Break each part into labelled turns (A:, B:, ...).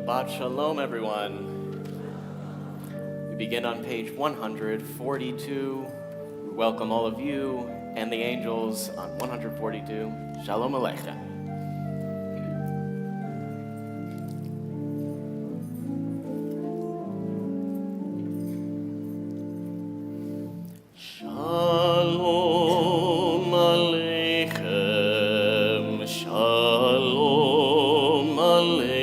A: Shabbat Shalom, everyone. We begin on page 142. We welcome all of you and the angels on 142. Shalom Aleichem. Shalom Aleichem, Shalom Aleichem,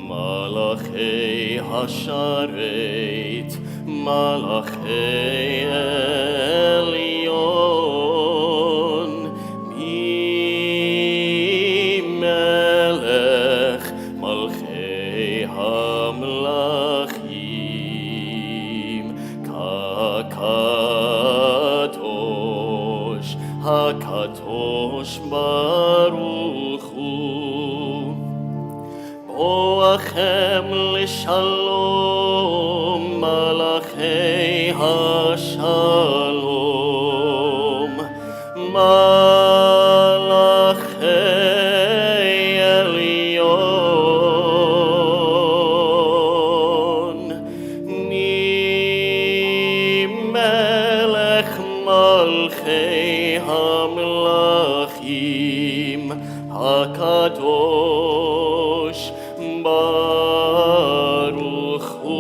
A: Malachei Hasharet, Malachei Elyon, Mi-melech Malchei HaMelachim, Kadosh, HaKadosh Baruch Hu, Boachem L'Shalom, Malachei HaShalom, Malachei Elyon, Mi-melech Malchei HaMelachim, HaKadosh Baruch Hu.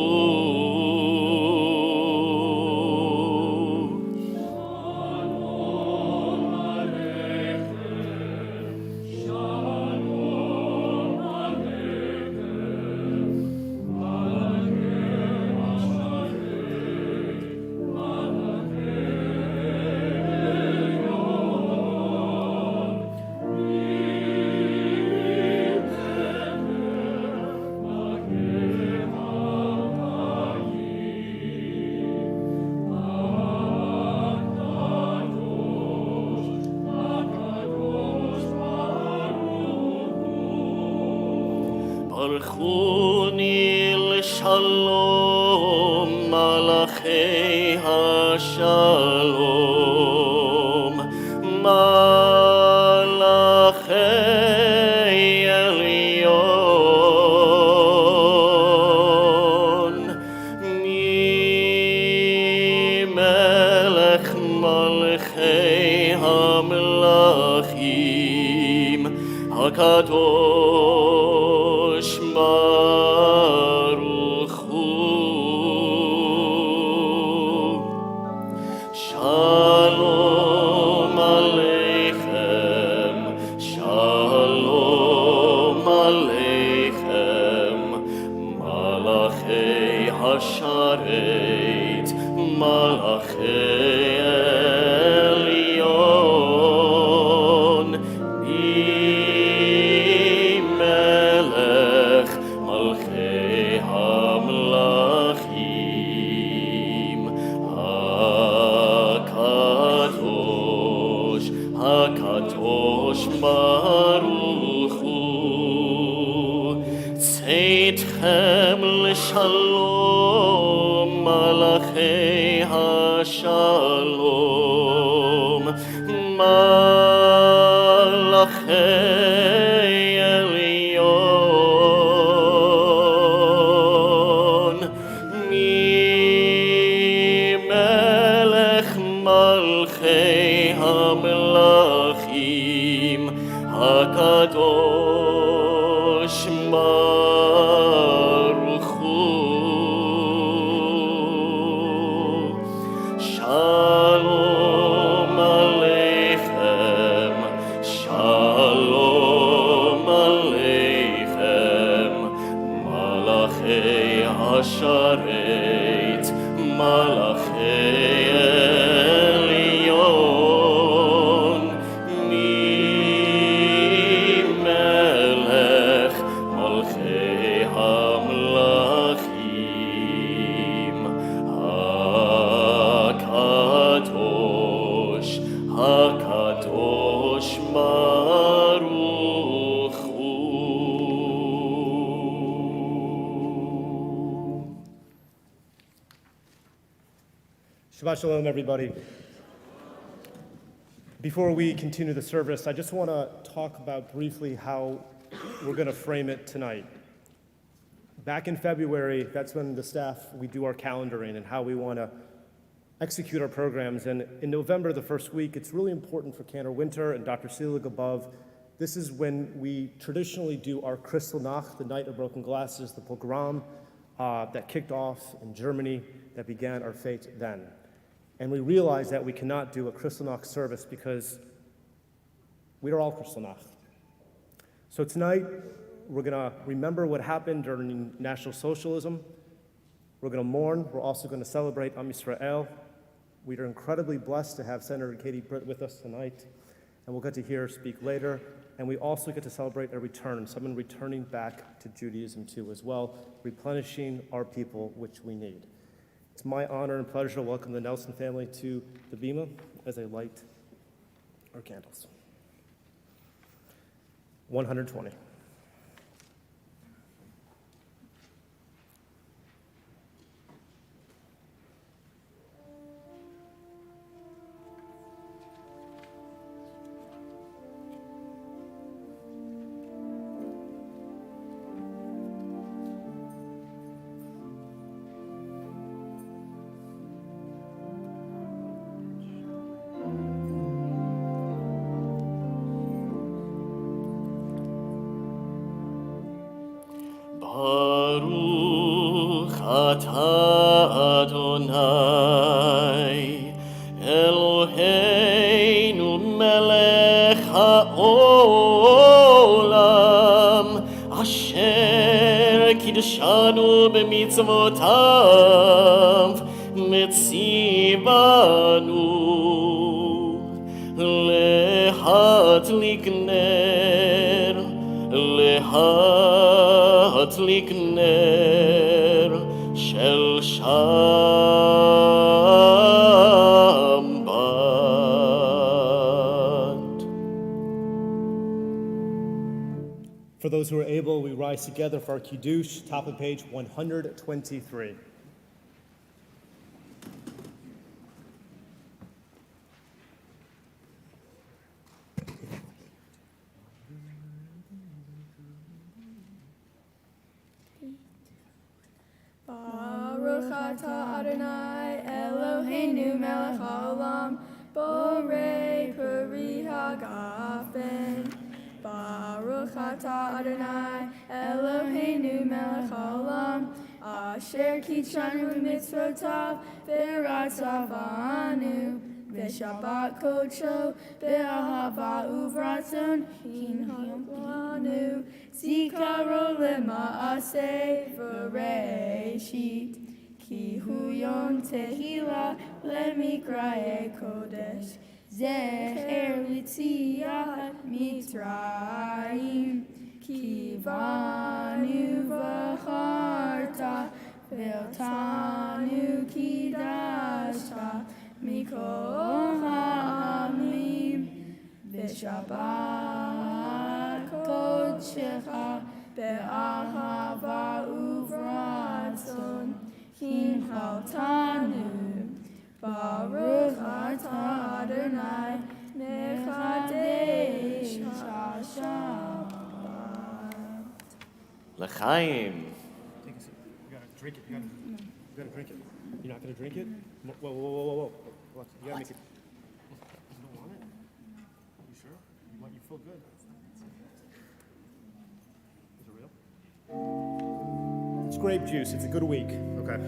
A: Barchuni l'shalom, Malachei HaShalom, Malachei Elyon, Mi-melech Malchei HaMelachim, HaKadosh Baruch Hu. Shalom Aleichem, Shalom Aleichem, Malachei Hasharet, Malachei Elyon, Mi-melech Malchei HaMelachim, HaKadosh, HaKadosh Baruch Hu, Tzedchem l'shalom, Malachei HaShalom, Malachei Elyon, Mi-melech Malchei HaMelachim, HaKadosh Baruch Hu. Shalom Aleichem, Shalom Aleichem, Malachei Hasharet, Malachei Elyon, Mi-melech Malchei HaMelachim, HaKadosh, HaKadosh Baruch Hu.
B: Shabbat Shalom, everybody. Before we continue the service, I just want to talk about briefly how we're going to frame it tonight. Back in February, that's when the staff, we do our calendaring and how we want to execute our programs. And in November, the first week, it's really important for Cantor Winter and Dr. Selig above. This is when we traditionally do our Kristallnacht, the Night of Broken Glasses, the pogrom that kicked off in Germany, that began our fate then. And we realized that we cannot do a Kristallnacht service because we are all Kristallnacht. So tonight, we're going to remember what happened during National Socialism. We're going to mourn. We're also going to celebrate Am Yisrael. We are incredibly blessed to have Senator Katie Britt with us tonight, and we'll get to hear her speak later. And we also get to celebrate a return, someone returning back to Judaism too as well, replenishing our people, which we need. It's my honor and pleasure to welcome the Nelson family to the Bima as they light our candles. 120.
A: Baruch atah Adonai Eloheinu melech haolam asher kiddushanu b'mitzvotav metzivanu lehatlik ner Hatlik ner shel Shabbat.
B: For those who are able, we rise together for our Kiddush, top of page 123.
C: Baruch atah Adonai Eloheinu melech haolam borei peri hagafen. Baruch atah Adonai Eloheinu melech haolam asher kitshanu b'mitzvotav v'ratzavanu v'shabbat kodsho v'ahava uvratzon hinhanu zikaro lema'aseh v'reishit ki hu yom tehila lemikraye kodesh zecher litziat mitzrayim ki vanu v'charta ve'otanu kidashta mikol ha'amim v'shabbat kodshecha be'ahava uvratzon hinhaltanu Baruch atah Adonai mechadesh ha'shabbat.
A: L'chaim.
B: Take a sip. You gotta drink it. You gotta drink it. You're not gonna drink it? Whoa. What? You gotta make it. You don't want it? You sure? You feel good? Is it real? It's grape juice. It's a good week. Okay.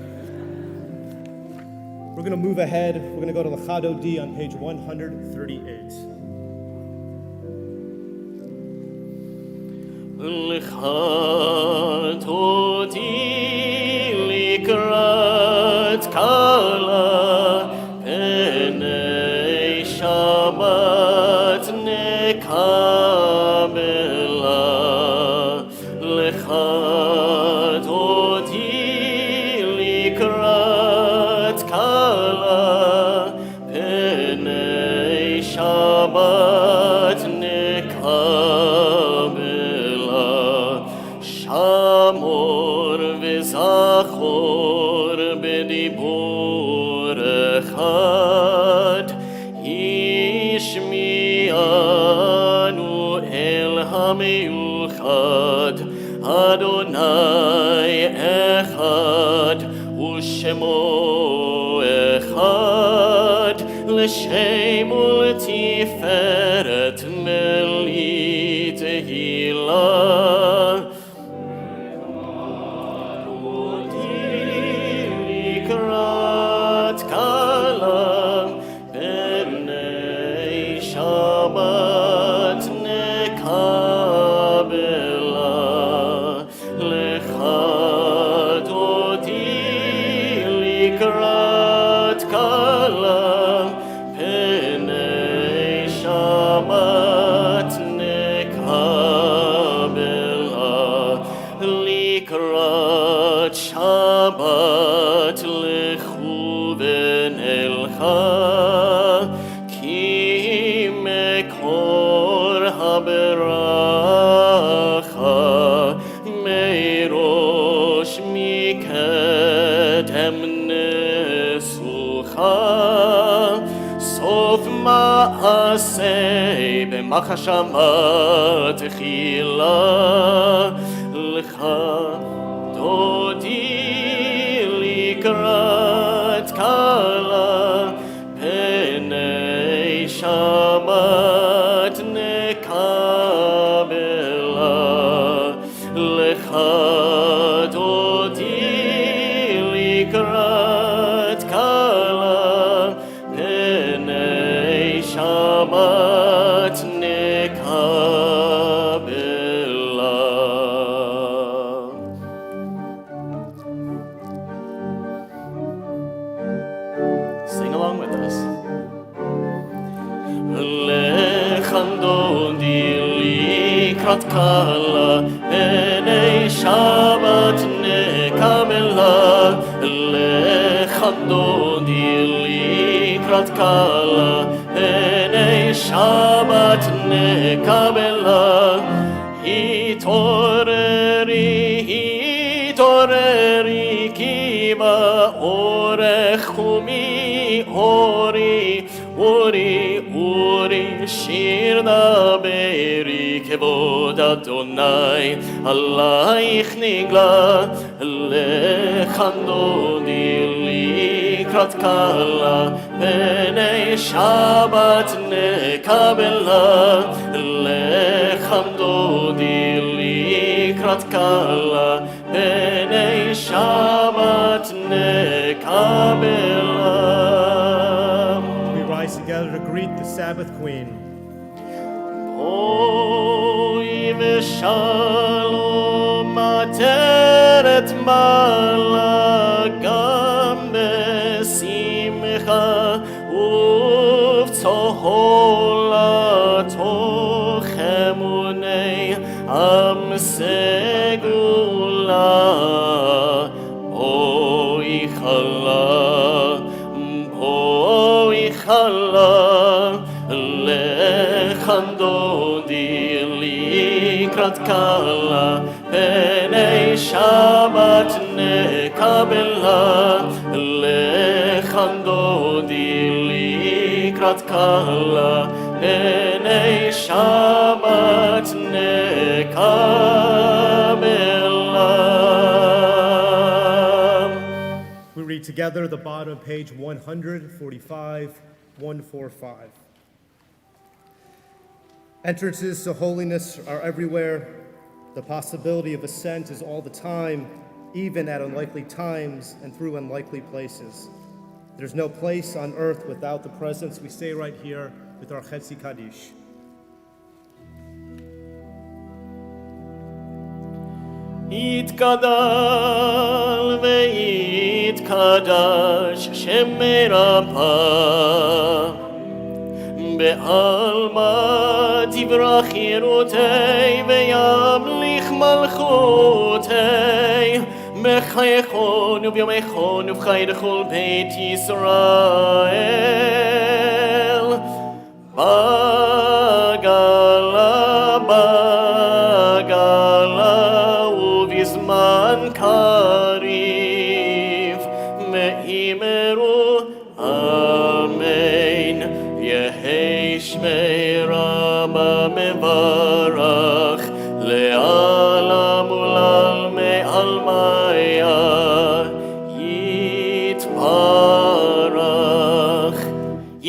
B: We're gonna move ahead. We're gonna go to L'chado D on page 138.
A: L'chado D likrat kala penei Shabbat nekabela L'chado D likrat kala penei Shabbat nekabela Shamor v'zachor b'dibur echad Ishmi'anu el hamiuchad ושמו אחד לשם ולתפארת מלאי תהילה. לקראת כלה בני שבת נקבלה. לך דודי לקראת כלה בני שבת נקבלה. לקראת שבת לכו ונלכה, כי מקור הברכה מראש מקדם נסוכה. סוף מעשה במחשבה תחילה. לך דודי לקראת כלה פני שבת נקבלה. לך דודי לקראת כלה פני שבת נקבלה. Sing along with us. Lechem dodi likrat kala, b'nei Shabbat nekabela. Lechem dodi likrat kala, b'nei Shabbat nekabela. Hitoreri, hitoreri, ki ba'orech umi ori, ori, ori, shir daberi kevod Adonai, alayich nigla. Lechem dodi likrat kala, b'nei Shabbat nekabela. Lechem dodi likrat kala, b'nei Shabbat nekabela.
B: We rise together to greet the Sabbath Queen.
A: Oi v'shalom ateret mala gam besimcha uv'tzohola tochemunei am segula. Oi chala, oi chala. Lechem dodi likrat kala, b'nei Shabbat nekabela. Lechem dodi likrat kala, b'nei Shabbat nekabela.
B: We read together the bottom of page 145, 145. Entrances to holiness are everywhere. The possibility of ascent is all the time, even at unlikely times and through unlikely places. There's no place on earth without the presence. We say right here with our Chetzi Kaddish.
A: יתגדל ויתקדש שם מרפא, בעלמא תברח חירותי וימליך מלכותי, בחייכון וביומייכון ובחי לכל בית ישראל. בגלה בגלה ובזמן קריב מאמרו אמן. יהי שמי רבא מברך לעלם ולעלמי עלמיה.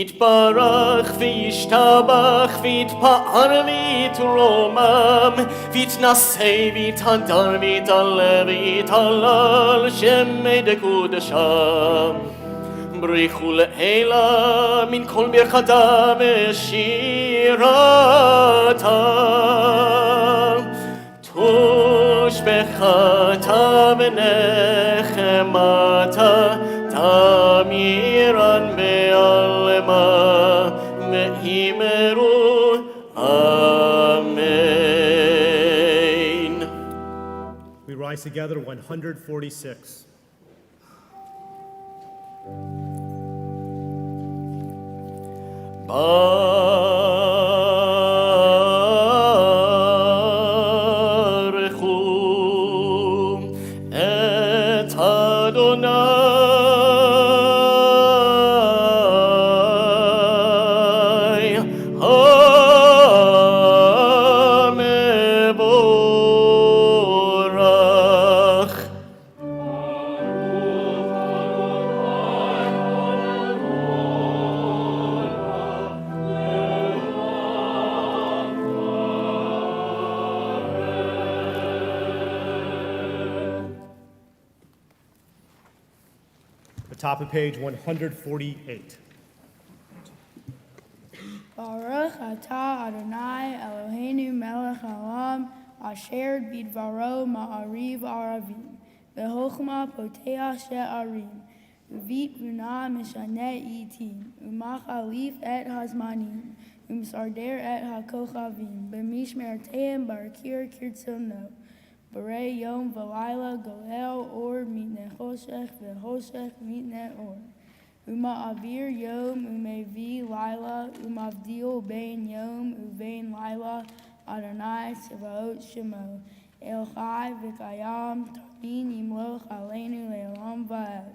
A: יתברך וישתבח ויתפאר ויתרומם ויתנשא ויתהדר ויתעלה ויתהלל שמי דקודשם בריחו לעילה מן כל ברכתה ושירתה תושבחתה ונחמתה תמירן בעלמה מאמרו אמן.
B: We rise together, 146.
A: ברכו את אדוני המבורך.
B: The top of page 148.
C: Baruch atah Adonai Eloheinu melech haolam asher bidvaro ma'ariv aravim v'chochma poteach she'arim uvit v'na mishaneh itim umachalif et hazmanim umsarder et hakochavim b'mishmerteim barakir kirtzono B'rei yom v'layla golel or mitne choshech v'choshech mitne or Uma'avir yom umevi laila umavdil bein yom uvein laila Adonai Sevaot Shemo El Chai v'kayam tamin yimloch aleinu le'olam va'ed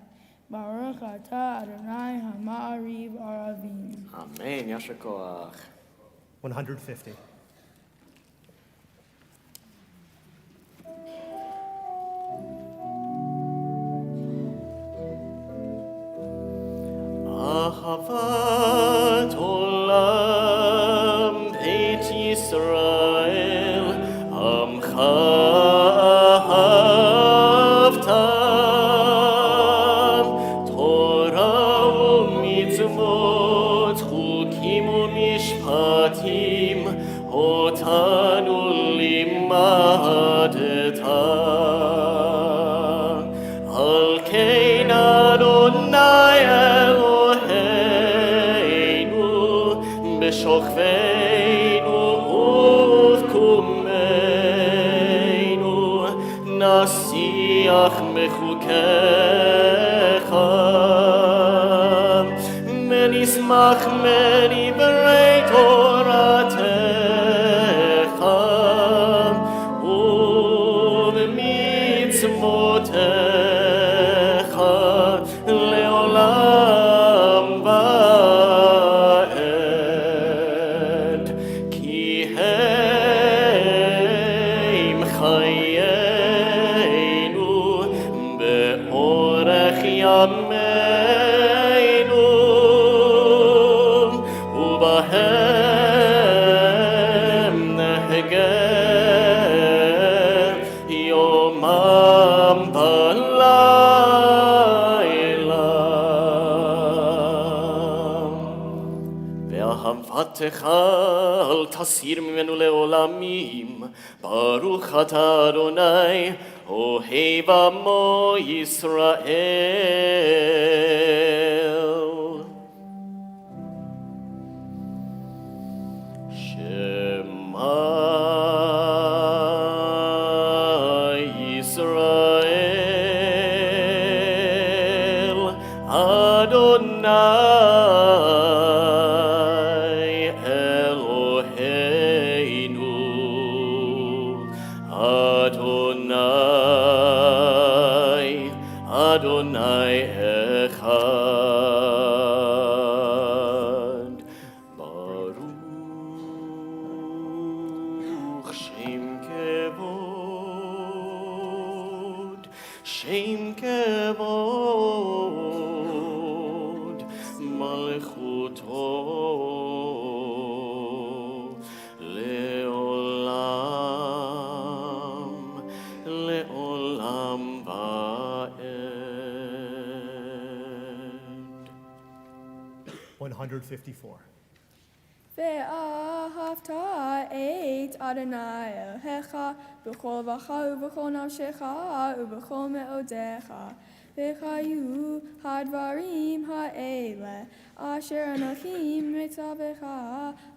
C: Baruch atah Adonai hama'ariv aravim.
A: Amen. Yasher koach.
B: 150.
A: Ahavat olam Beit Yisrael Amcha ahavtam Torah u'mitzvot chukim u'mishpatim Otanu limadetam Al kein Adonai בשוכבנו ובקומנו נשיח מחוקיך ונשמח מדברי תורתך ובמצוותיך לעולם ועד כי הם חיינו באורך ימינו ובהם נהגה יומם בלילה ואהבתך אל תסיר ממנו לעולמים ברוך אתה אדוני אוהב עמו ישראל שמע ישראל אדוני אלוהינו אדוני אדוני אחד ברוך שם כבוד מלכותו
B: 154.
D: ואהבת את אדוני אלוהיך בכל לבבך ובכל נפשך ובכל מאודיך. וחיו הדברים האלה אשר אנוכי מצווך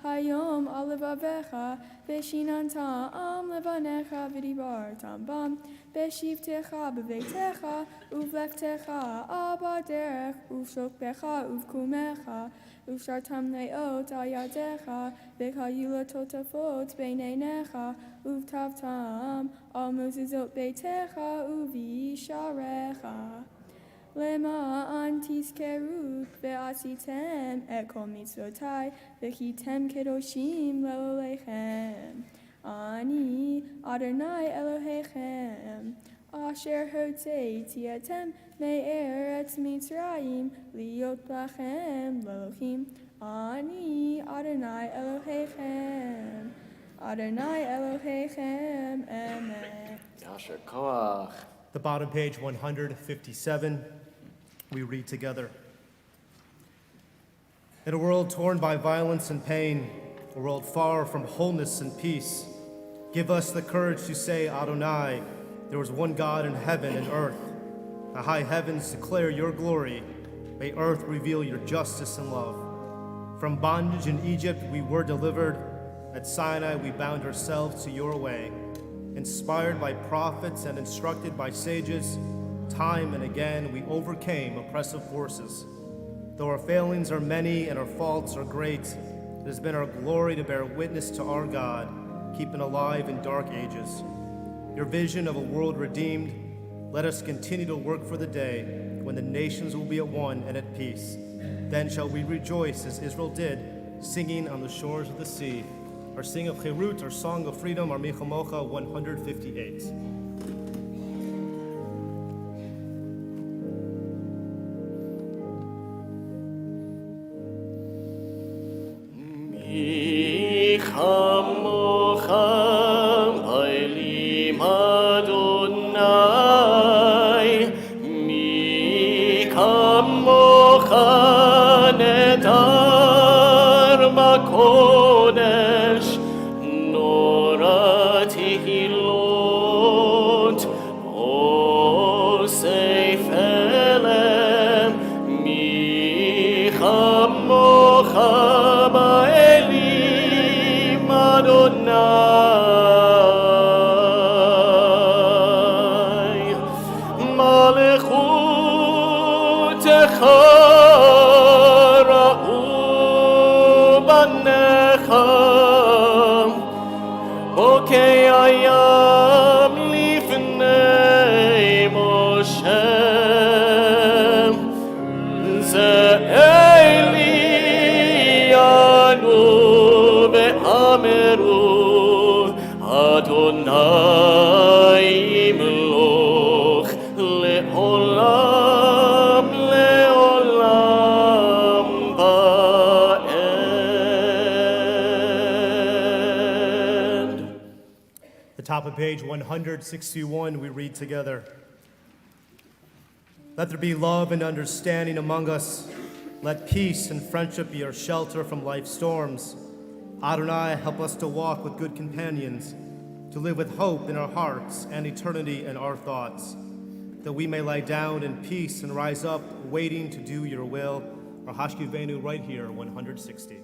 D: היום על לבביך, ושיננתם לבניך ודיברתם בם בשבתך בביתך ובלכתך בדרך ובשוכבך ובקומך, ושרתם לאות על ידיך, וחיו לטוטפות בין עיניך, וכתבתם על מזוזות ביתך ובשעריך. למען תזכרו ועשיתם את כל מצוותי, והייתם קדושים לאלוהיכם. אני אדוני אלוהיכם, אשר הוצאתי אתם מארץ מצרים, להיות לכם לאלוהים. אני אדוני אלוהיכם, אדוני אלוהיכם, amen.
A: Yasher Koach.
B: The bottom page 157, we read together. In a world torn by violence and pain, a world far from wholeness and peace, give us the courage to say, Adonai, there is one God in heaven and earth. The high heavens declare your glory. May earth reveal your justice and love. From bondage in Egypt we were delivered. At Sinai we bound ourselves to your way. Inspired by prophets and instructed by sages, time and again we overcame oppressive forces. Though our failings are many and our faults are great, it has been our glory to bear witness to our God, keeping alive in dark ages. Your vision of a world redeemed, let us continue to work for the day when the nations will be at one and at peace. Then shall we rejoice as Israel did, singing on the shores of the sea. Our Sing of Chirut, our Song of Freedom, our Michamocha 158. Top of page 161, we read together. Let there be love and understanding among us. Let peace and friendship be our shelter from life's storms. Adonai, help us to walk with good companions, to live with hope in our hearts and eternity in our thoughts, that we may lie down in peace and rise up, waiting to do your will. Our Hashkivenu right here, 160.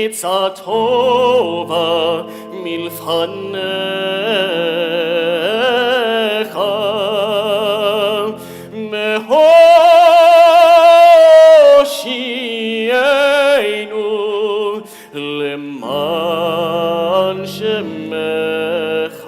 A: עצה טובה מלפניך, מהושיענו למען שמך.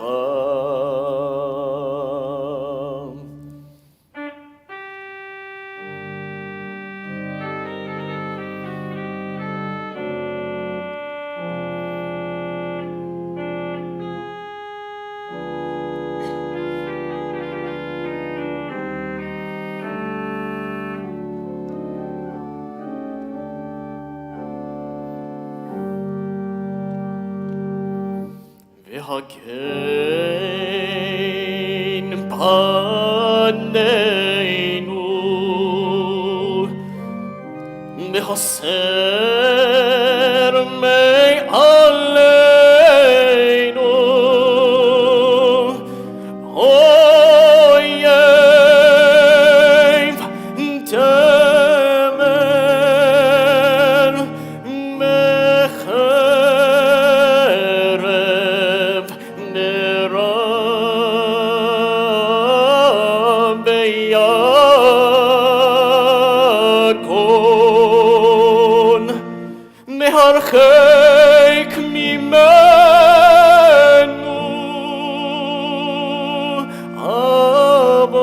A: והגן פנינו והסר מעלינו אויב דמר מחרב נרם ביגון מהרחק ממנו עוון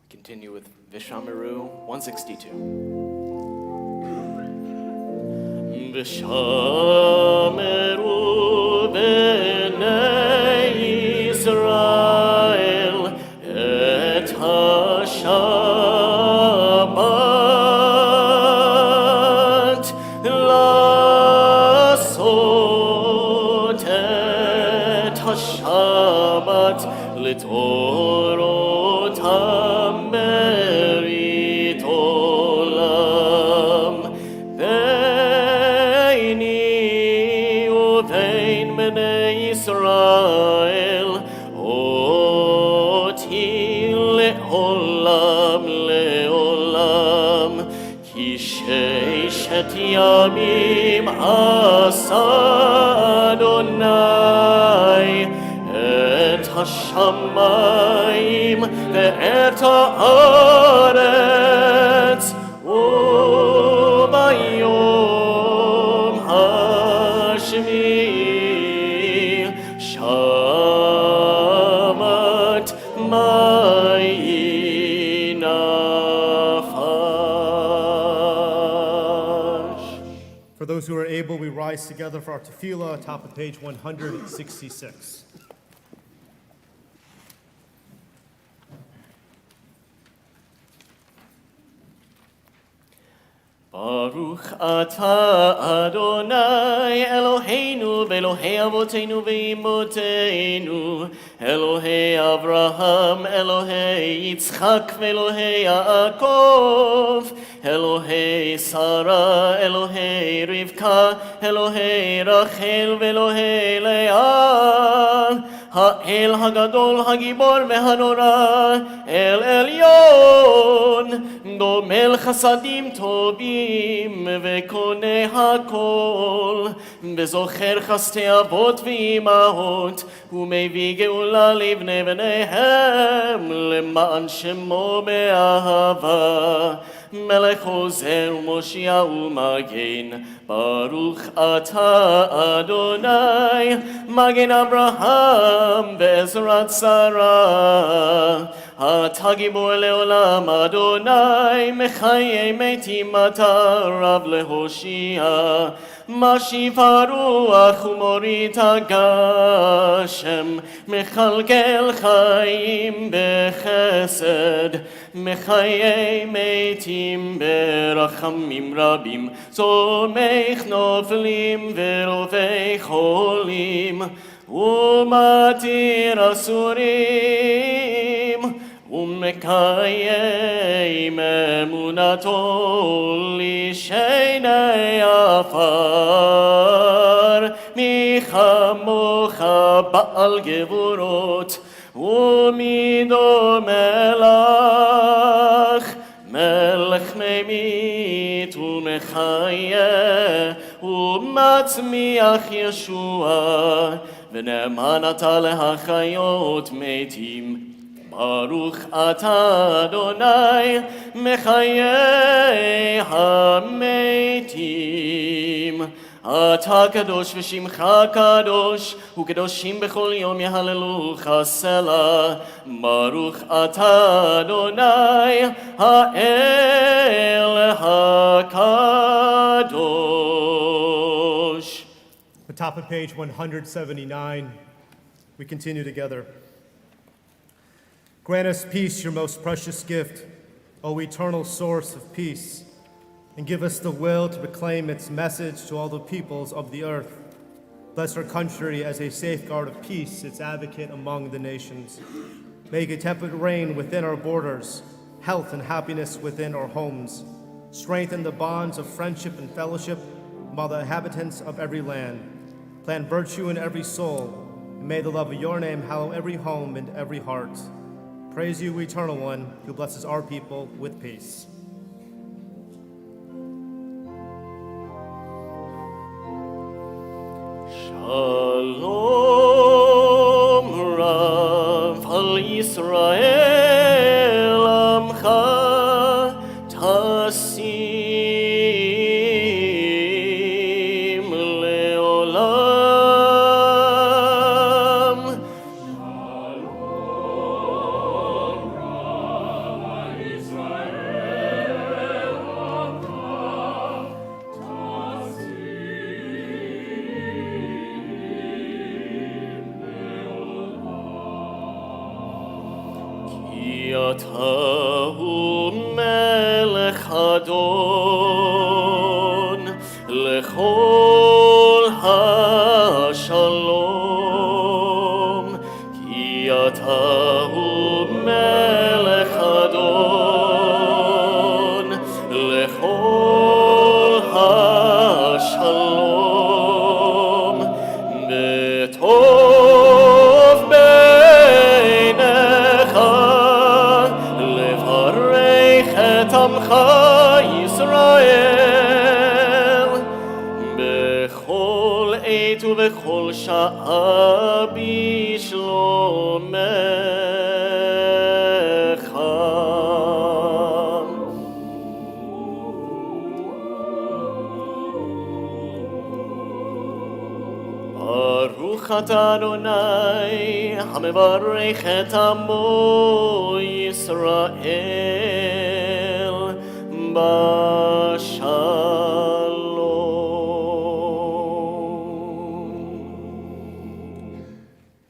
A: Continue with Vishamiru 162. Vishamiru b'nei Yisrael et ha-Shabbat lasot et ha-Shabbat l'torotam berit olam beini uvein bnei Yisrael oti leolam leolam ki sheishet yamim asa Adonai et hashamayim ve'et haaretz ubayom hashmi'i shamat ma'i nafash.
B: For those who are able, we rise together for our tefillah, top of page 166.
A: Baruch ברוך אתה אדוני אלוהינו ואלוהי אבותינו ואמותינו, אלוהי אברהם, אלוהי יצחק ואלוהי יעקב, אלוהי שרה, אלוהי רבקה, אלוהי רחל ואלוהי לאה, האל הגדול, הגיבור והנורא, אל עליון, גומל חסדים טובים וקונה הכל, וזוכר חסדי אבות ואימהות, ומביא גאולה לבני בניהם, למען שמו באהבה. מלך עוזר ומושיע ומגן, ברוך אתה אדוני, מגן אברהם בעזרת שרה. אתה גיבור לעולם אדוני, מחיי מתים אתה רב להושיע. משיב הרוח ומוריד הגשם, מכלכל חיים בחסד, מחיי מתים ברחמים רבים, צומח נופלים ורופא חולים, ומתיר אסורים, ומקיים אמונתו לשני עפר. מי כמוך בעל גבורות, ומי דומה לך, מלך ממית ומחיה, ומצמיח ישועה, ונאמן אתה להחיות מתים. ברוך אתה אדוני, מחיי המתים. אתה קדוש ושמך קדוש, וקדושים בכל יום יהללוך סלה. ברוך אתה אדוני, האל הקדוש.
B: The top of page 179, we continue together. Grant us peace, your most precious gift, O eternal source of peace, and give us the will to proclaim its message to all the peoples of the earth. Bless our country as a safeguard of peace, its advocate among the nations. Make a temperate reign within our borders, health and happiness within our homes. Strengthen the bonds of friendship and fellowship among the inhabitants of every land. Plant virtue in every soul, and may the love of your name hallow every home and every heart. Praise you, Eternal One, who blesses our people with peace.
A: Shalom Rav al Yisrael Amcha Tasim Leolam. אתה הוא מלך אדון לכל השלום, כי אתה הוא מלך אדון לכל השלום, בטוב בעיניך עמך ישראל בכל עת ובכל שעה בשלומך. ברוך אתה אדוני המברך את עמו ישראל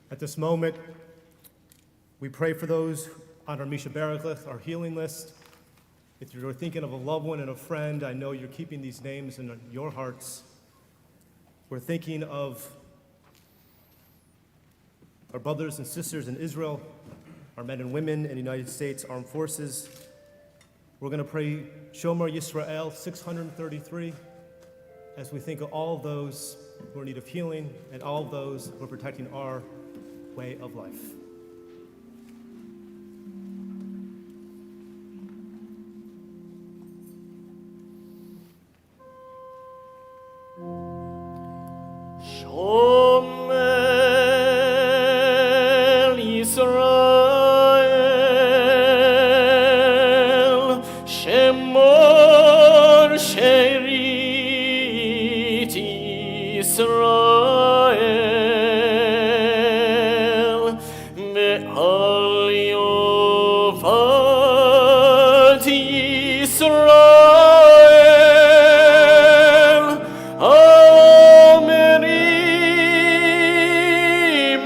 B: At this moment, we pray for those on our Misha Baraklich, our healing list, If you're thinking of a loved one and a friend, I know you're keeping these names in your hearts. We're thinking of our brothers and sisters in Israel, our men and women in the United States Armed Forces. We're going to pray Shomer Yisrael 633 as we think of all of those who are in need of healing and all of those who are protecting our way of life.
A: Shomer Yisrael, Shemor Sherit Yisrael, Me'al Yovad Yisrael, Omerim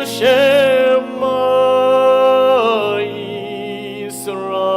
A: Shema Yisrael.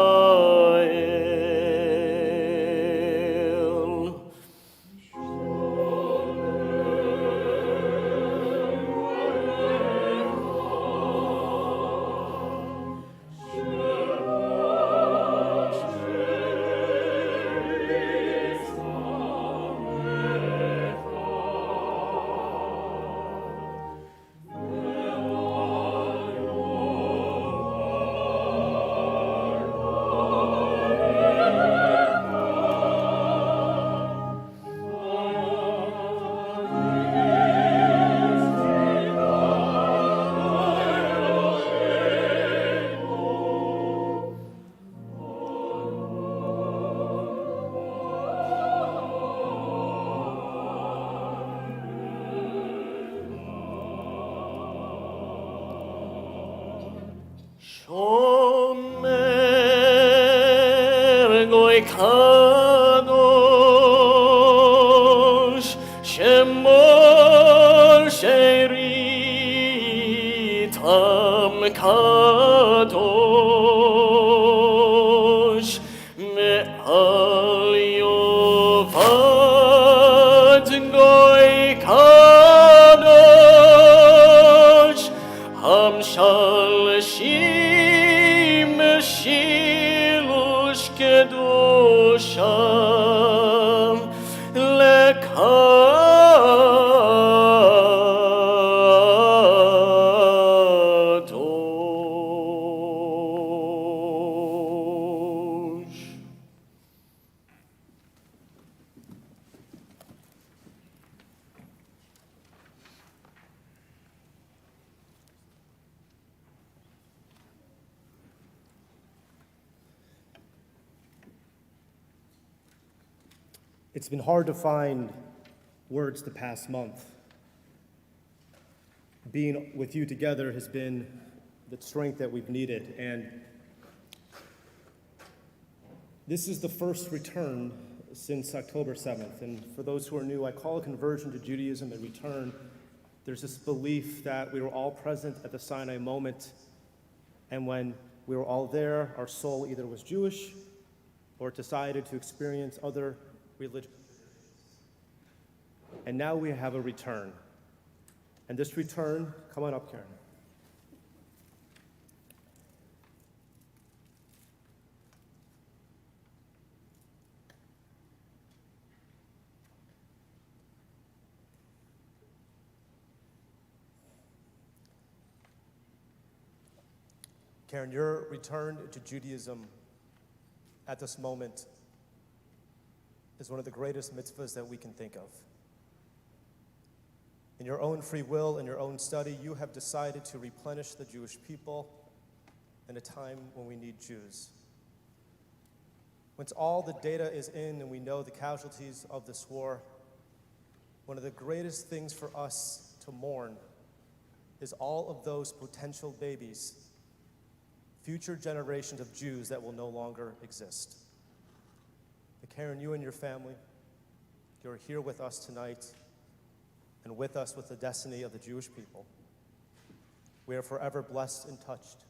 A: Shomer Goy Kadosh, Shemor Sherit Am Kadosh, Me'al Yovad Goy Kadosh, Hamshal Shim Shilush Kedusham Lekadosh.
B: It's been hard to find words the past month. Being with you together has been the strength that we've needed, and this is the first return since October 7th. And for those who are new, I call a conversion to Judaism a return. There's this belief that we were all present at the Sinai moment, and when we were all there, our soul either was Jewish or decided to experience other religion. And now we have a return. And this return, come on up, Karen. Karen, your return to Judaism at this moment is one of the greatest mitzvahs that we can think of. In your own free will and your own study, you have decided to replenish the Jewish people in a time when we need Jews. Once all the data is in and we know the casualties of this war, one of the greatest things for us to mourn is all of those potential babies, future generations of Jews that will no longer exist. But Karen, you and your family, you're here with us tonight and with us with the destiny of the Jewish people. We are forever blessed and touched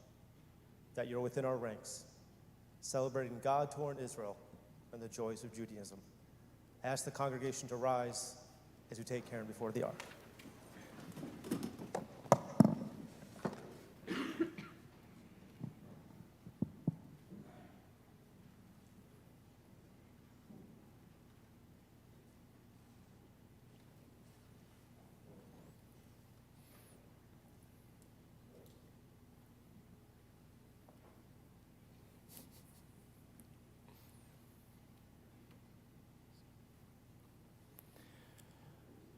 B: that you're within our ranks, celebrating God-torn Israel and the joys of Judaism. I ask the congregation to rise as we take Karen before the ark.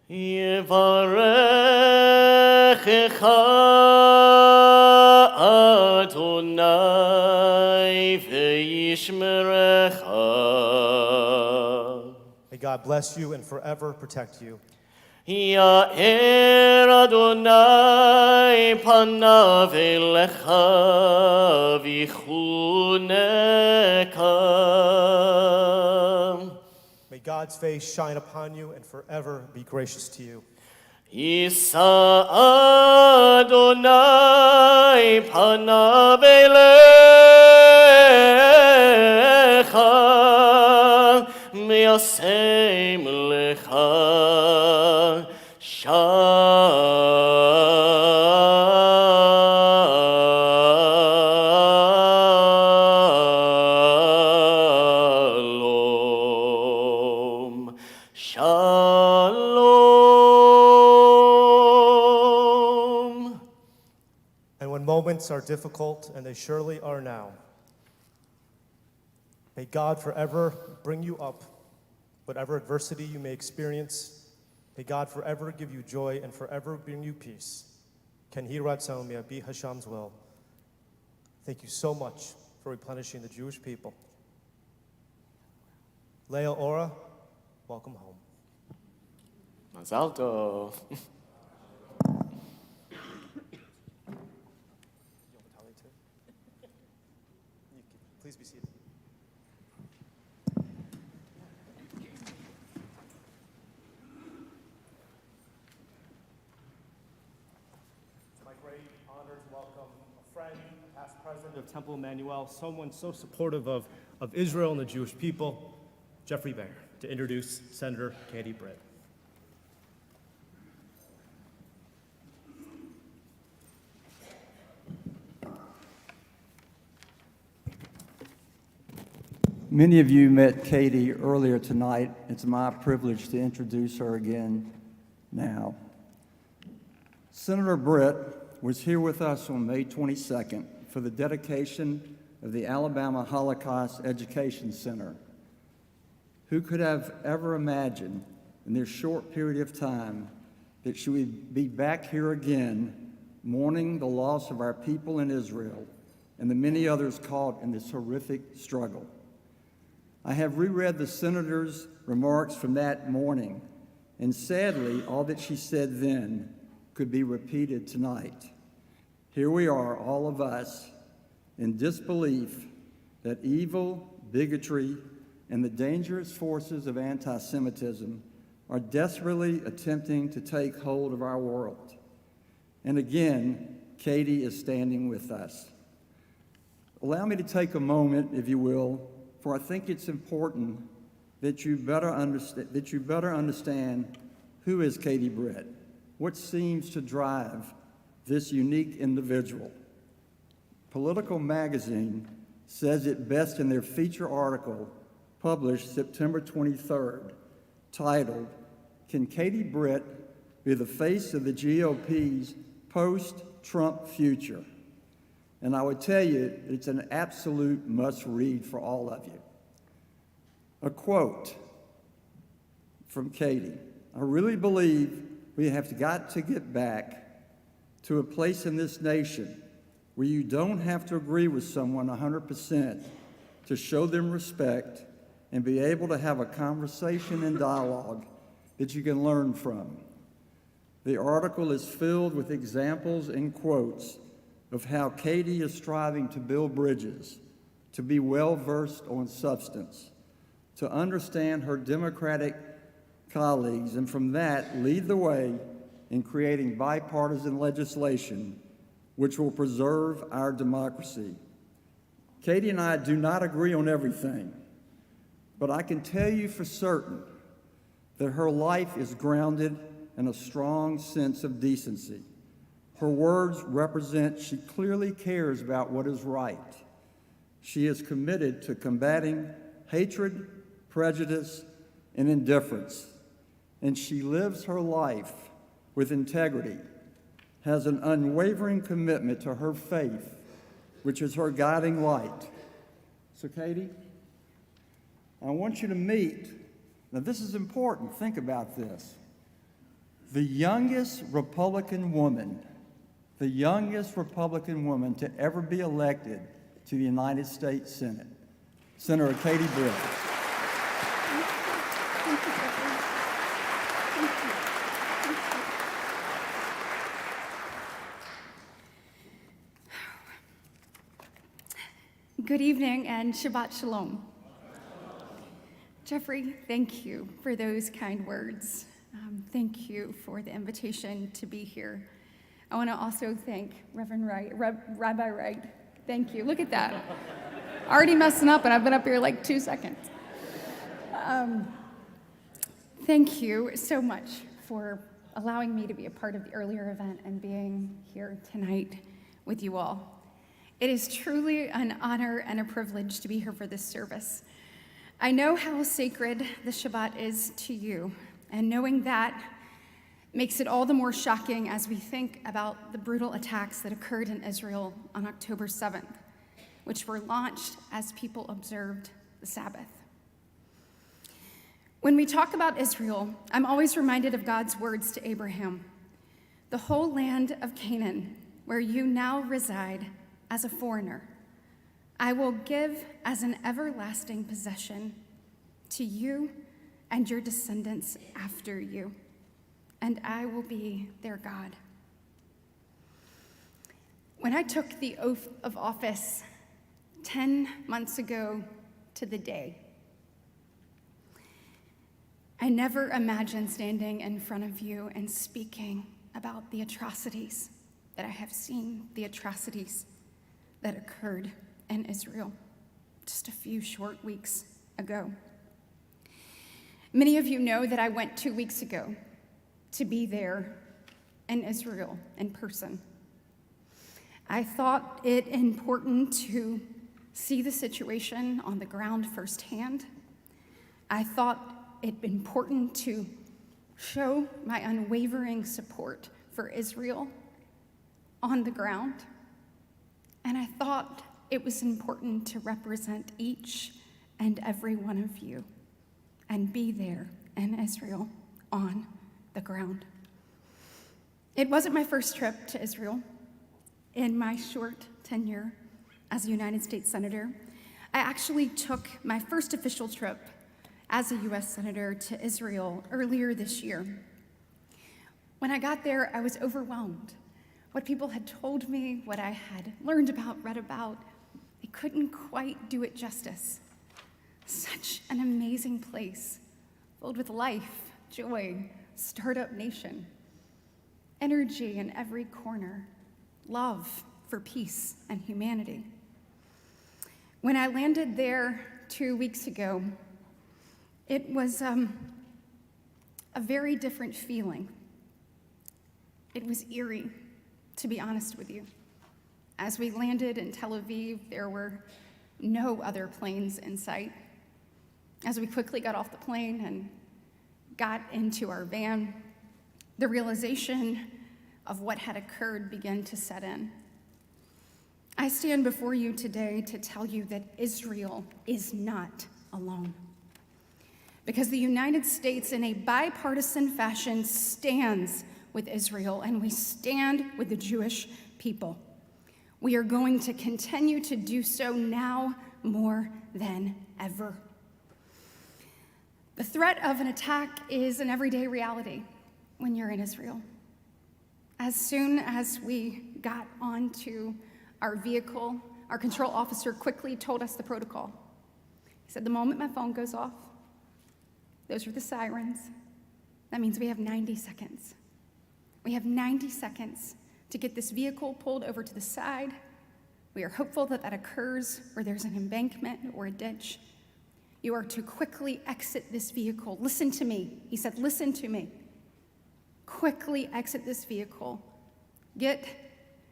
A: Yevarechecha Adonai v'yishmerecha.
B: May God bless you and forever protect you.
A: Ya'er Adonai panav elecha v'chuneka.
B: May God's face shine upon you and forever be gracious to you.
A: Yisa Adonai panav elecha v'yasem lecha shalom. Shalom.
B: And when moments are difficult, and they surely are now, may God forever bring you up, whatever adversity you may experience. May God forever give you joy and forever bring you peace. Ken Hi Ratzon, may it be Hashem's will. Thank you so much for replenishing the Jewish people. Leah Ora, welcome home.
A: Mazal tov.
B: Please be seated. It's my great honor to welcome a friend, past president of Temple Emanu-El, someone so supportive of Israel and the Jewish people, Jeffrey Baer, to introduce Senator Katie Britt.
E: Many of you met Katie earlier tonight. It's my privilege to introduce her again now. Senator Britt was here with us on May 22nd for the dedication of the Alabama Holocaust Education Center. Who could have ever imagined in this short period of time that she would be back here again mourning the loss of our people in Israel and the many others caught in this horrific struggle? I have reread the senator's remarks from that morning, and sadly, all that she said then could be repeated tonight. Here we are, all of us, in disbelief that evil, bigotry, and the dangerous forces of anti-Semitism are desperately attempting to take hold of our world. And again, Katie is standing with us. Allow me to take a moment, if you will, for I think it's important that you better understand who is Katie Britt, what seems to drive this unique individual. Political Magazine says it best in their feature article published September 23rd, titled, "Can Katie Britt be the face of the GOP's post-Trump future?" And I would tell you, it's an absolute must-read for all of you. A quote from Katie: "I really believe we have got to get back to a place in this nation where you don't have to agree with someone 100% to show them respect and be able to have a conversation and dialogue that you can learn from." The article is filled with examples and quotes of how Katie is striving to build bridges, to be well-versed on substance, to understand her Democratic colleagues, and from that, lead the way in creating bipartisan legislation which will preserve our democracy. Katie and I do not agree on everything, but I can tell you for certain that her life is grounded in a strong sense of decency. Her words represent she clearly cares about what is right. She is committed to combating hatred, prejudice, and indifference, and she lives her life with integrity, has an unwavering commitment to her faith, which is her guiding light. So, Katie, I want you to meet, now this is important, think about this, the youngest Republican woman to ever be elected to the United States Senate, Senator Katie Britt.
F: Good evening and Shabbat Shalom. Jeffrey, thank you for those kind words. Thank you for the invitation to be here. I want to also thank Reverend Wright, Rabbi Wright. Thank you. Look at that. Already messing up, and I've been up here like 2 seconds. Thank you so much for allowing me to be a part of the earlier event and being here tonight with you all. It is truly an honor and a privilege to be here for this service. I know how sacred the Shabbat is to you, and knowing that makes it all the more shocking as we think about the brutal attacks that occurred in Israel on October 7th, which were launched as people observed the Sabbath. When we talk about Israel, I'm always reminded of God's words to Abraham, "The whole land of Canaan, where you now reside as a foreigner, I will give as an everlasting possession to you and your descendants after you, and I will be their God." When I took the oath of office 10 months ago to the day, I never imagined standing in front of you and speaking about the atrocities that I have seen, the atrocities that occurred in Israel just a few short weeks ago. Many of you know that I went 2 weeks ago to be there in Israel in person. I thought it important to see the situation on the ground firsthand. I thought it important to show my unwavering support for Israel on the ground. And I thought it was important to represent each and every one of you and be there in Israel on the ground. It wasn't my first trip to Israel. In my short tenure as a United States Senator, I actually took my first official trip as a U.S. Senator to Israel earlier this year. When I got there, I was overwhelmed. What people had told me, what I had learned about, read about, they couldn't quite do it justice. Such an amazing place, filled with life, joy, startup nation, energy in every corner, love for peace and humanity. When I landed there 2 weeks ago, it was a very different feeling. It was eerie, to be honest with you. As we landed in Tel Aviv, there were no other planes in sight. As we quickly got off the plane and got into our van, the realization of what had occurred began to set in. I stand before you today to tell you that Israel is not alone. Because the United States, in a bipartisan fashion, stands with Israel, and we stand with the Jewish people. We are going to continue to do so now more than ever. The threat of an attack is an everyday reality when you're in Israel. As soon as we got onto our vehicle, our control officer quickly told us the protocol. He said, the moment my phone goes off, those are the sirens. That means we have 90 seconds. We have 90 seconds to get this vehicle pulled over to the side. We are hopeful that that occurs where there's an embankment or a ditch. You are to quickly exit this vehicle. Listen to me. He said, listen to me. Quickly exit this vehicle. Get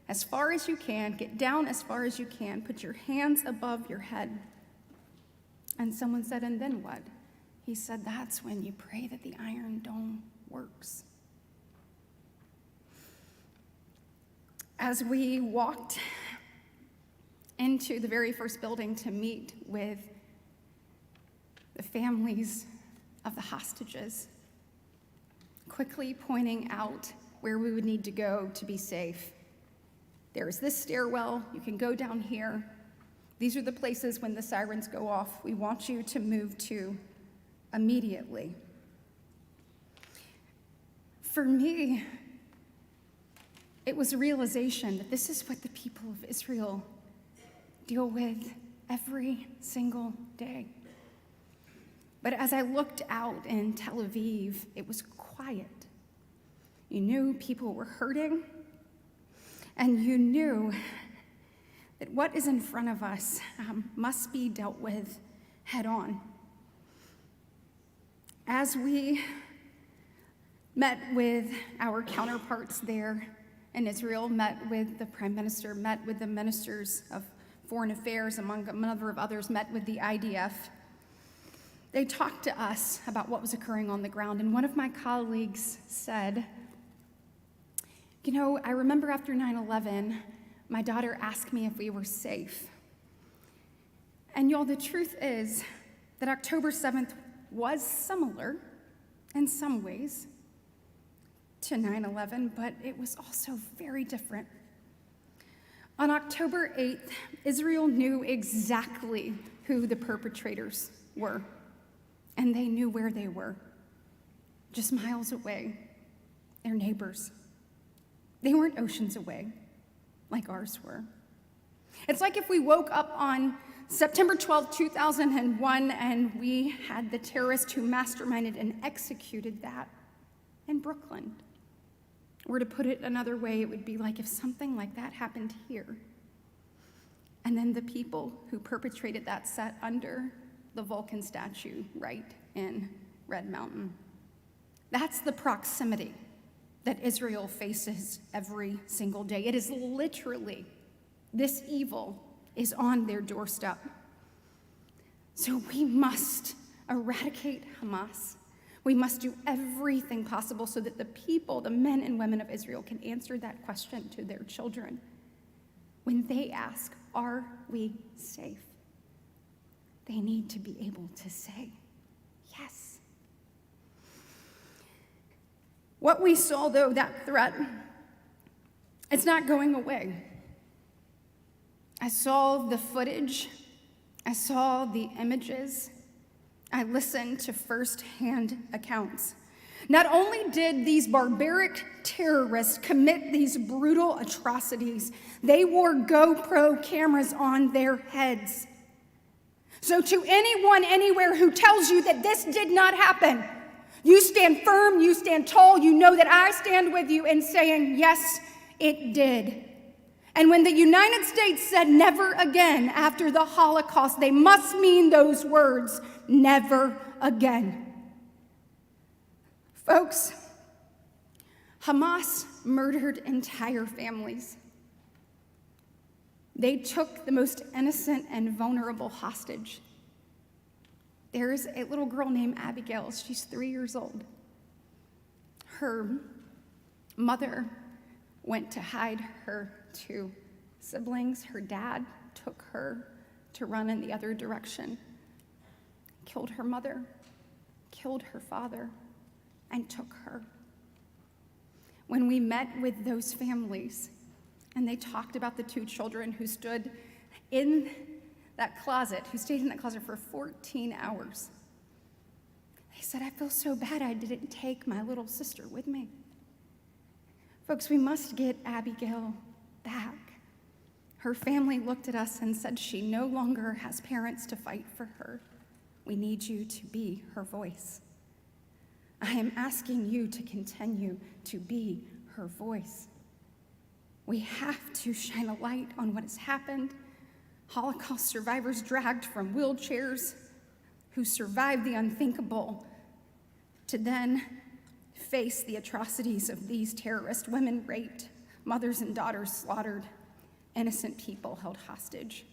F: as far as you can. Get down as far as you can. Put your hands above your head. And someone said, and then what? He said, that's when you pray that the Iron Dome works. As we walked into the very first building to meet with the families of the hostages, quickly pointing out where we would need to go to be safe. There's this stairwell, you can go down here. These are the places when the sirens go off, we want you to move to immediately. For me, it was a realization that this is what the people of Israel deal with every single day. But as I looked out in Tel Aviv, it was quiet. You knew people were hurting, and you knew that what is in front of us must be dealt with head on. As we met with our counterparts there in Israel, met with the Prime Minister, met with the ministers of Foreign Affairs, among a number of others, met with the IDF, they talked to us about what was occurring on the ground, and one of my colleagues said, you know, I remember after 9/11, my daughter asked me if we were safe. And y'all, the truth is that October 7th was similar in some ways to 9/11, but it was also very different. On October 8th, Israel knew exactly who the perpetrators were. And they knew where they were, just miles away, their neighbors. They weren't oceans away, like ours were. It's like if we woke up on September 12, 2001, and we had the terrorist who masterminded and executed that in Brooklyn. Or to put it another way, it would be like if something like that happened here, and then the people who perpetrated that sat under the Vulcan statue right in Red Mountain. That's the proximity that Israel faces every single day. It is literally, this evil is on their doorstep. So we must eradicate Hamas. We must do everything possible so that the people, the men and women of Israel, can answer that question to their children when they ask, are we safe? They need to be able to say, yes. What we saw, though, that threat, it's not going away. I saw the footage. I saw the images. I listened to first-hand accounts. Not only did these barbaric terrorists commit these brutal atrocities, they wore GoPro cameras on their heads. So to anyone, anywhere who tells you that this did not happen, you stand firm, you stand tall, you know that I stand with you in saying, yes, it did. And when the United States said never again after the Holocaust, they must mean those words, never again. Folks, Hamas murdered entire families. They took the most innocent and vulnerable hostage. There's a little girl named Abigail. She's 3 years old. Her mother went to hide her 2 siblings. Her dad took her to run in the other direction, killed her mother, killed her father, and took her. When we met with those families, and they talked about the 2 children who stood in that closet, who stayed in that closet for 14 hours. They said, I feel so bad I didn't take my little sister with me. Folks, we must get Abigail back. Her family looked at us and said she no longer has parents to fight for her. We need you to be her voice. I am asking you to continue to be her voice. We have to shine a light on what has happened. Holocaust survivors dragged from wheelchairs, who survived the unthinkable to then face the atrocities of these terrorists, women raped, mothers and daughters slaughtered, innocent people held hostage.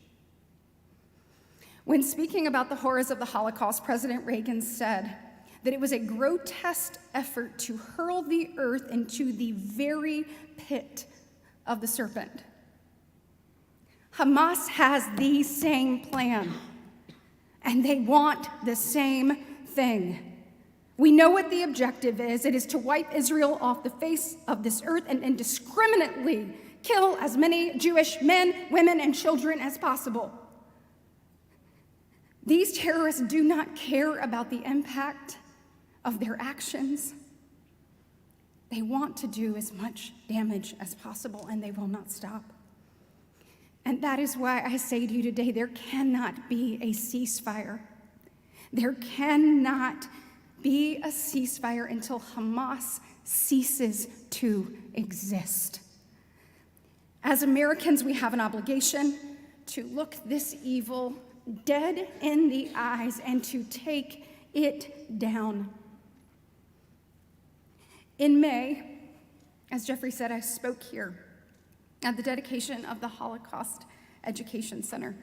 F: When speaking about the horrors of the Holocaust, President Reagan said that it was a grotesque effort to hurl the earth into the very pit of the serpent. Hamas has the same plan, and they want the same thing. We know what the objective is. It is to wipe Israel off the face of this earth and indiscriminately kill as many Jewish men, women, and children as possible. These terrorists do not care about the impact of their actions. They want to do as much damage as possible, and they will not stop. And that is why I say to you today, there cannot be a ceasefire. There cannot be a ceasefire until Hamas ceases to exist. As Americans, we have an obligation to look this evil dead in the eyes and to take it down. In May, as Jeffrey said, I spoke here at the dedication of the Holocaust Education Center.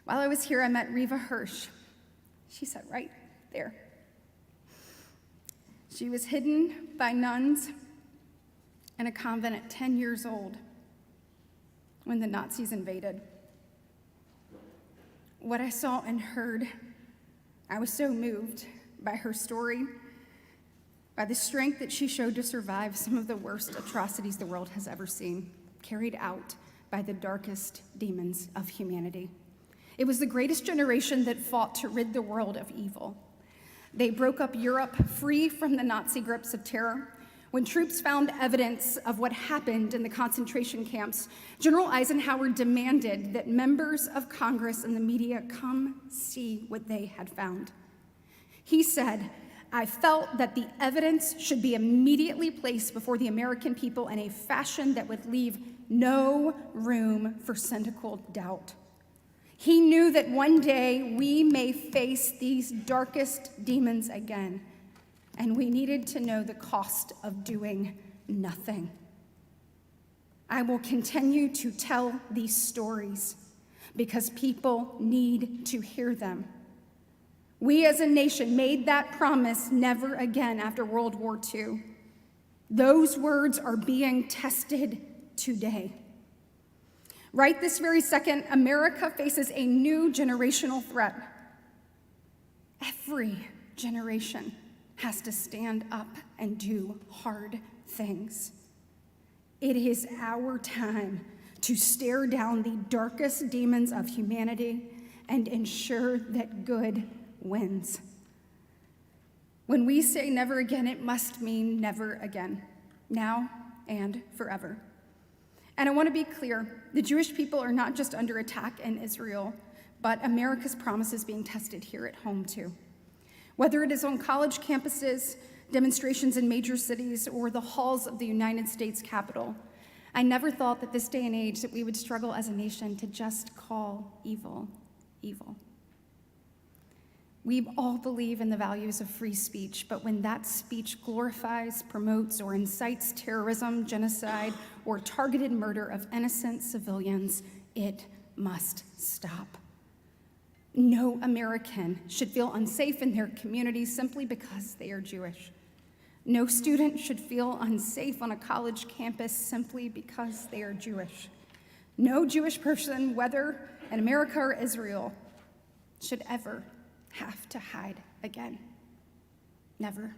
F: While I was here, I met Reva Hirsch. She sat right there. She was hidden by nuns in a convent at 10 years old when the Nazis invaded. What I saw and heard, I was so moved by her story, by the strength that she showed to survive some of the worst atrocities the world has ever seen, carried out by the darkest demons of humanity. It was the greatest generation that fought to rid the world of evil. They broke up Europe free from the Nazi grips of terror. When troops found evidence of what happened in the concentration camps, General Eisenhower demanded that members of Congress and the media come see what they had found. He said, "I felt that the evidence should be immediately placed before the American people in a fashion that would leave no room for cynical doubt." He knew that one day we may face these darkest demons again, and we needed to know the cost of doing nothing. I will continue to tell these stories because people need to hear them. We as a nation made that promise never again after World War II. Those words are being tested today. Right this very second, America faces a new generational threat. Every generation has to stand up and do hard things. It is our time to stare down the darkest demons of humanity and ensure that good wins. When we say never again, it must mean never again, now and forever. And I want to be clear, the Jewish people are not just under attack in Israel, but America's promise is being tested here at home too. Whether it is on college campuses, demonstrations in major cities, or the halls of the United States Capitol, I never thought that this day and age that we would struggle as a nation to just call evil, evil. We all believe in the values of free speech, but when that speech glorifies, promotes, or incites terrorism, genocide, or targeted murder of innocent civilians, it must stop. No American should feel unsafe in their community simply because they are Jewish. No student should feel unsafe on a college campus simply because they are Jewish. No Jewish person, whether in America or Israel, should ever have to hide again. Never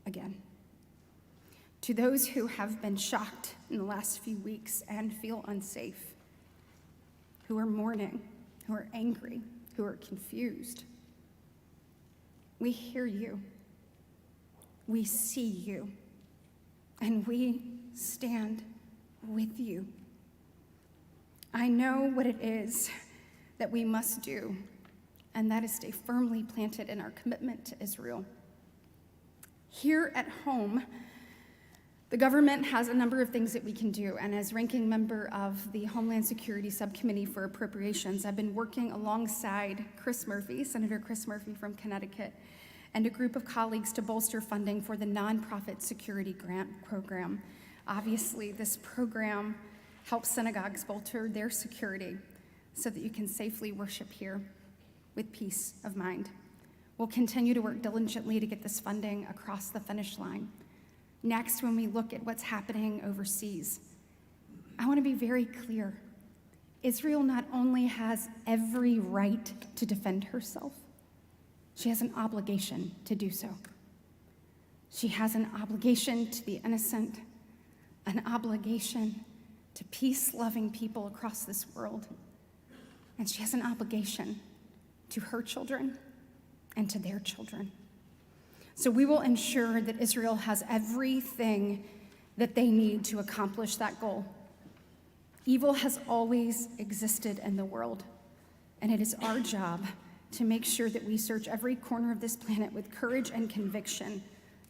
F: again. To those who have been shocked in the last few weeks and feel unsafe, who are mourning, who are angry, who are confused, we hear you, we see you, and we stand with you. I know what it is that we must do, and that is stay firmly planted in our commitment to Israel. Here at home, The government has a number of things that we can do, and as ranking member of the Homeland Security Subcommittee for Appropriations, I've been working alongside Chris Murphy, Senator Chris Murphy from Connecticut, and a group of colleagues to bolster funding for the Nonprofit Security Grant Program. Obviously, this program helps synagogues bolster their security so that you can safely worship here with peace of mind. We'll continue to work diligently to get this funding across the finish line. Next, when we look at what's happening overseas, I want to be very clear. Israel not only has every right to defend herself, she has an obligation to do so. She has an obligation to the innocent, an obligation to peace-loving people across this world, and she has an obligation to her children and to their children. So we will ensure that Israel has everything that they need to accomplish that goal. Evil has always existed in the world, and it is our job to make sure that we search every corner of this planet with courage and conviction,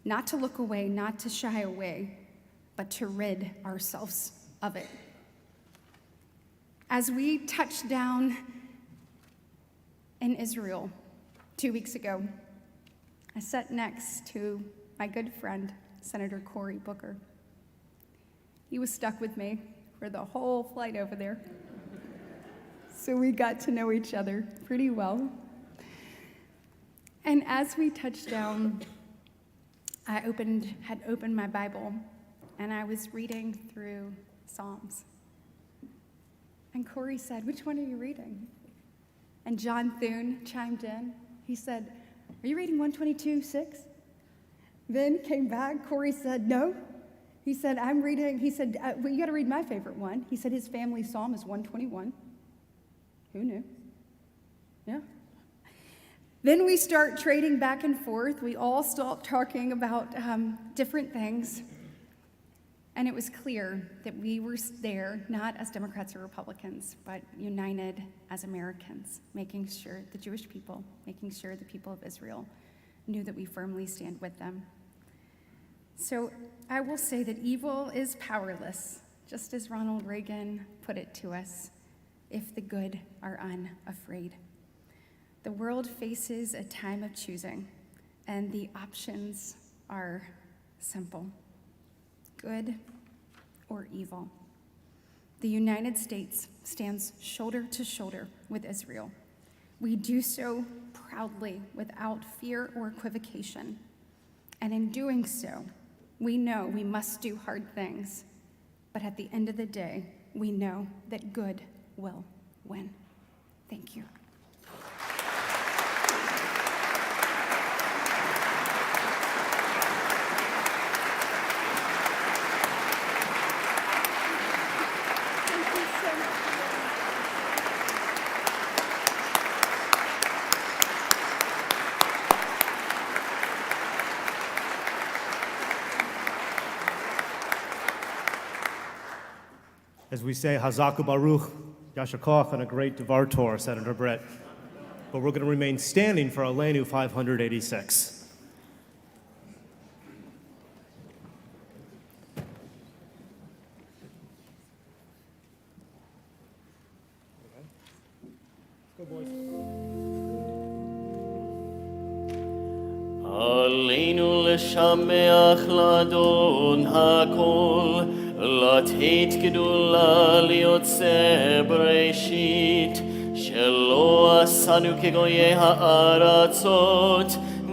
F: not to look away, not to shy away, but to rid ourselves of it. As we touched down in Israel 2 weeks ago, I sat next to my good friend, Senator Cory Booker. He was stuck with me for the whole flight over there. So we got to know each other pretty well. And as we touched down, I had opened my Bible, and I was reading through Psalms. And Cory said, "Which one are you reading?" And John Thune chimed in. He said, "Are you reading 122:6? Then came back, Cory said, "No." He said, "I'm reading," he said, "Well, you gotta read my favorite one." He said his family psalm is 121. Who knew? Yeah. Then we start trading back and forth. We all start talking about different things. And it was clear that we were there, not as Democrats or Republicans, but united as Americans, making sure the Jewish people, making sure the people of Israel knew that we firmly stand with them. So I will say that evil is powerless, just as Ronald Reagan put it to us, if the good are unafraid. The world faces a time of choosing, and the options are simple: good or evil. The United States stands shoulder to shoulder with Israel. We do so proudly, without fear or equivocation. And in doing so, we know we must do hard things, but at the end of the day, we know that good will win. Thank you.
B: As we say, Hazaku Baruch, Yasher Koach, and a great Devar Torah, Senator Britt. But we're going to remain standing for Aleinu 586. Go, boys.
A: Aleinu l'shameach l'Adon hakol, לתת גדולה ליוצא בראשית, שלא עשנו כגויי הארצות,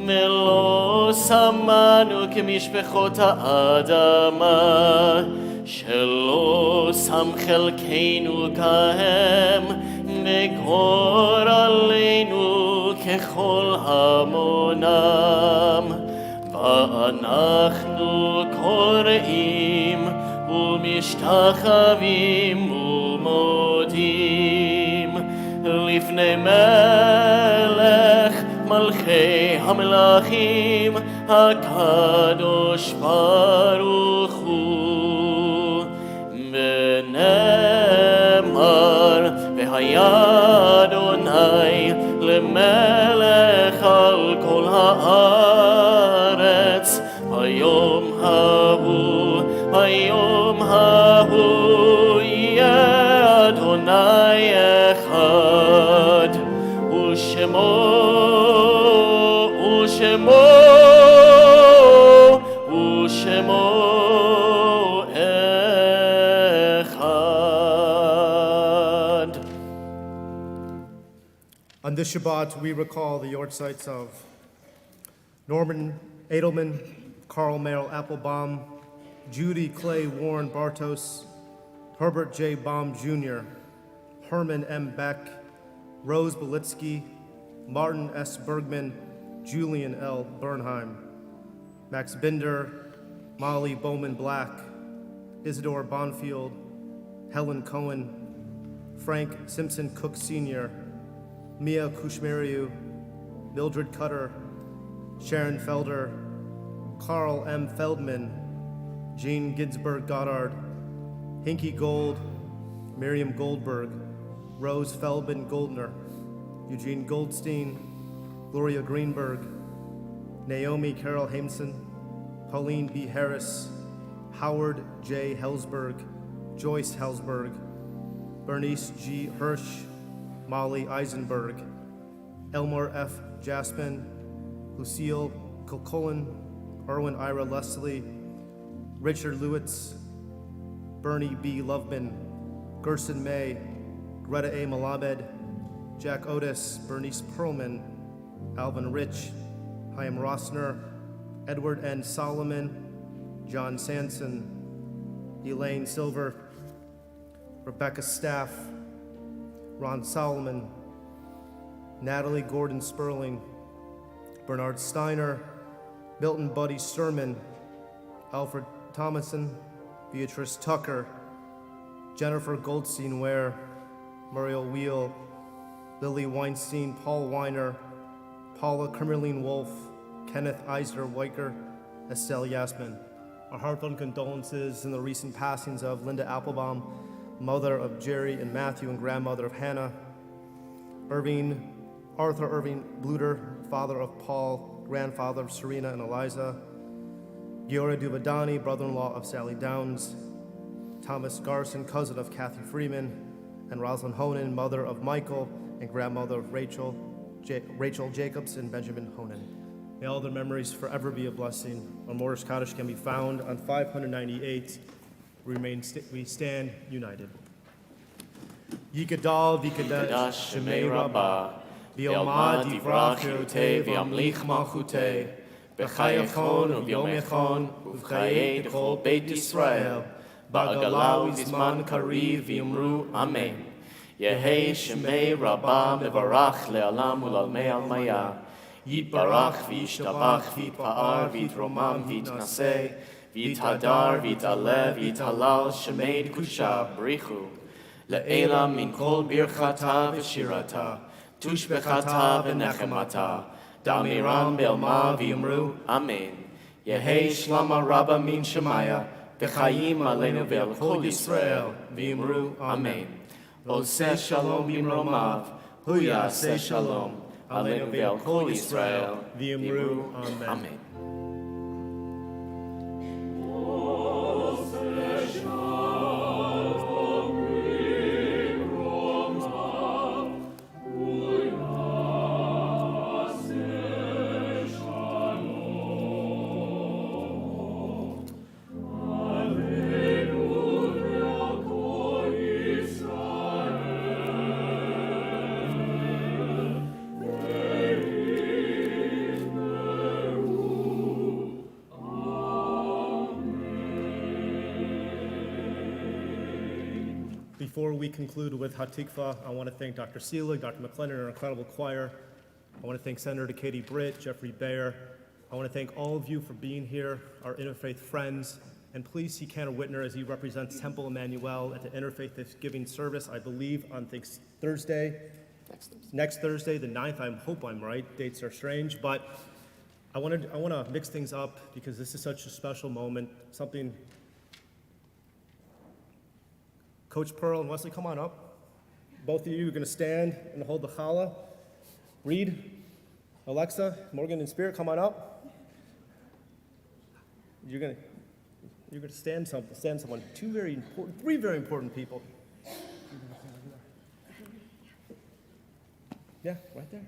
A: ולא שמנו כמשפחות האדמה, שלא שם חלקנו כהם, וגור עלינו ככל המונם. ואנחנו קוראים ומשתחווים ומודים לפני מלך מלכי המלכים הקדוש ברוך הוא. ונאמר והיה אדוני למלך על כל הארץ ביום ההוא Hayom hahu yeh Adonai echad, Ushemo echad.
B: On this Shabbat, we recall the yortzites of Norman Edelman, Carl Merrill Applebaum, Judy Clay Warren Bartos, Herbert J. Baum Jr., Herman M. Beck, Rose Belitsky, Martin S. Bergman, Julian L. Bernheim, Max Binder, Molly Bowman Black, Isidore Bonfield, Helen Cohen, Frank Simpson Cook Sr., Mia Kushmeriu, Mildred Cutter, Sharon Felder, Carl M. Feldman, Jean Ginsberg Goddard, Hinky Gold, Miriam Goldberg, Rose Feldman Goldner, Eugene Goldstein, Gloria Greenberg, Naomi Carol Hameson, Pauline B. Harris, Howard J. Hellsberg, Joyce Hellsberg, Bernice G. Hirsch, Molly Eisenberg, Elmore F. Jaspin, Lucille Kilcullen, Erwin Ira Leslie, Richard Lewitz, Bernie B. Loveman, Gerson May, Greta A. Malamed, Jack Otis, Bernice Perlman, Alvin Rich, Chaim Rossner, Edward N. Solomon, John Sanson, Elaine Silver, Rebecca Staff, Ron Solomon, Natalie Gordon Sperling, Bernard Steiner, Milton Buddy Sturman, Alfred Thomason, Beatrice Tucker, Jennifer Goldstein Ware, Muriel Wheel, Lily Weinstein, Paul Weiner, Paula Kimmerline Wolf, Kenneth Eisner Weicker, Estelle Yasmin. Our heartfelt condolences in the recent passings of Linda Applebaum, mother of Jerry and Matthew and grandmother of Hannah, Arthur Irving Bluter, father of Paul, grandfather of Serena and Eliza, Giora Duvadani, brother-in-law of Sally Downs, Thomas Garson, cousin of Kathy Freeman, and Rosalind Honan, mother of Michael and grandmother of Rachel Jacobs and Benjamin Honan. May all their memories forever be a blessing. Our Morris Kaddish can be found on 598. We stand united. Yigadal v'kadash shemei rabbah, v'yomad divrach chirutei v'yamlich malchutei, b'chayachon u'vyom echon u'v'chayei d'chol Beit Yisrael, ba'agala u'zman kariv v'yimru amen. Yehei shemei rabbah mevarach le'alam u'lalmei almaya, yitbarach v'yishtabach v'yitpa'ar v'yitromam v'yitnaseh, v'yithadar v'yitalev v'yithalal shemei kusha brichu, le'ela min kol birchata v'shirata, tushbechata v'nechemata, damiram be'elma v'yimru amen. Yehei shlama rabba min shemaya, v'chayim aleinu ve'al kol Yisrael v'yimru amen. Oseh shalom b'mromav, hu yaseh shalom, aleinu ve'al kol Yisrael v'yimru amen. Before we conclude with Hatikva, I want to thank Dr. Seelig, Dr. McLennan, and our incredible choir. I want to thank Senator Katie Britt, Jeffrey Baer. I want to thank all of you for being here, our interfaith friends. And please see Cantor Whitner as he represents Temple Emanu-El at the Interfaith Thanksgiving service, I believe, on next Thursday, the 9th. I hope I'm right. Dates are strange. But I want to mix things up because this is such a special moment, something. Coach Pearl and Wesley, come on up. Both of you are going to stand and hold the challah. Reed, Alexa, Morgan, and Spirit, come on up. You're going to You're going to stand someone. Three very important people. Yeah, right there.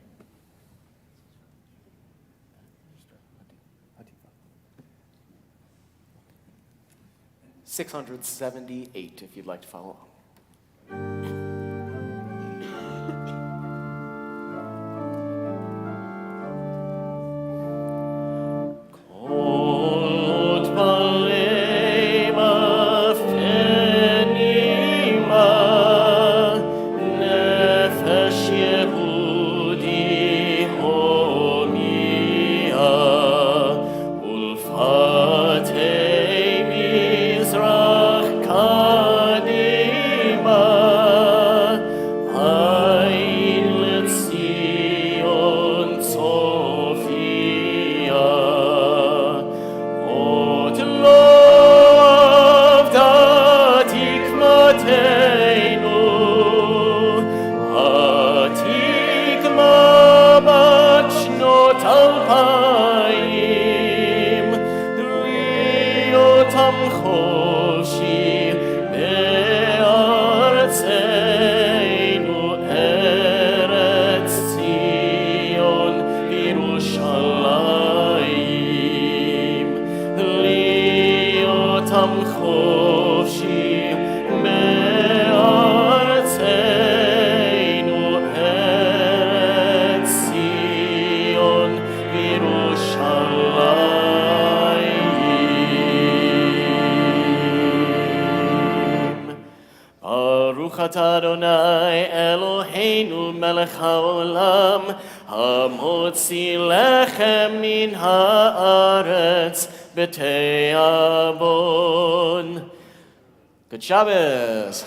A: 678, if you'd like to follow along.
G: Adonai Eloheinu melech haolam hamotzi lechem min haaretz b'te'avon.
A: Good Shabbos.